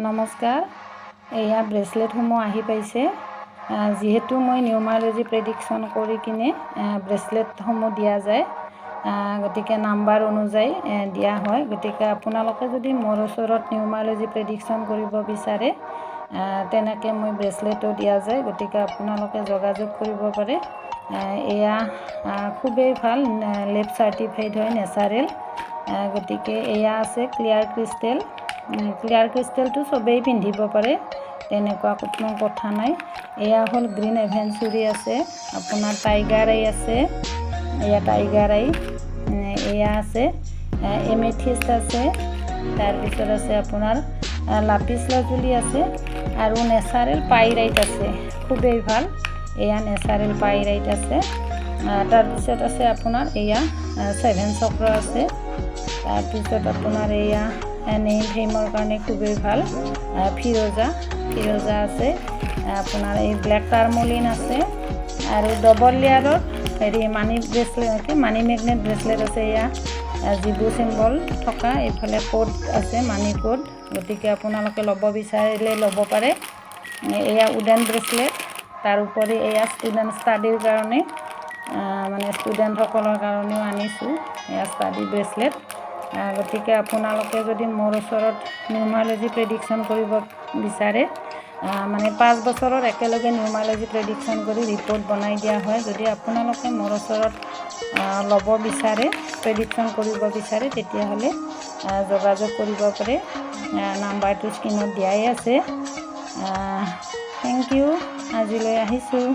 নমস্কাৰ এয়া ব্ৰেসলেটসমূহ আহি পাইছে যেহেতু মই নিউমাৰলজি প্ৰেডিকশন কৰি কিনে ব্ৰেসলেটসমূহ দিয়া যায় গতিকে নাম্বাৰ অনুযায়ী দিয়া হয় গতিকে আপোনালোকে যদি মোৰ ওচৰত নিউমাৰলজি প্ৰেডিকশন কৰিব বিচাৰে তেনেকৈ মই ব্ৰেসলেটো দিয়া যায় গতিকে আপোনালোকে যোগাযোগ কৰিব পাৰে এয়া খুবেই ভাল লেব সাৰ্টিফাইড হয় নেচাৰেল গতিকে এয়া আছে ক্লিয়াৰ ক্ৰিষ্টেলটো সবেই পিন্ধিব পাৰে তেনেকুৱা কোনো কথা নাই এয়া হল গ্ৰীণ এভেঞ্চুৰি আছে আপোনাৰ টাইগাৰ আই আছে এয়া টাইগাৰ আই এয়া আছে এমেথিষ্ট আছে তাৰ পিছত আছে আপোনাৰ লাপিছ লাজুলি আছে আৰু নেচাৰেল পাইৰাইট আছে খুবেই ভাল এয়া নেচাৰেল পাইৰাইট আছে তাৰ পিছত আছে আপোনাৰ এয়া 7 চক্ৰ আছে তাৰ পিছত আপোনাৰ এয়া নেইল ফ্ৰেমৰ কাৰণে খুবেই ভাল ফিৰোজা আছে আপোনাৰ এই ব্লেক টাৰ্মলিন আছে আৰু ডবল লেয়াৰৰ হেৰি মানি ব্ৰেসলেট মানি মেগনেট ব্ৰেসলেট আছে এয়া জিবু সিম্বল থকা এইফালে কোড আছে মানি কোড গতিকে আপোনালোকে ল'ব বিচাৰিলে ল'ব পাৰে এয়া উডেন ব্ৰেসলেট তাৰ উপৰি এয়া ষ্টুডেণ্ট ষ্টাডিৰ কাৰণে মানে ষ্টুডেণ্টসকলৰ কাৰণেও আনিছোঁ এয়া ষ্টাডি ব্ৰেসলেট গতিকে আপোনালোকে যদি মোৰ ওচৰত নিউমাৰলজি প্ৰেডিকশন কৰিব বিচাৰে মানে 5 বছৰৰ একেলগে নিউমাৰলজি প্ৰেডিকশন কৰি ৰিপৰ্ট বনাই দিয়া হয় যদি আপোনালোকে মোৰ ওচৰত ল'ব বিচাৰে প্ৰেডিকশন কৰিব বিচাৰে তেতিয়াহ'লে যোগাযোগ কৰিব পাৰে নাম্বাৰটো স্ক্ৰীনত দিয়াই আছে থেংক ইউ আজিলৈ আহিছোঁ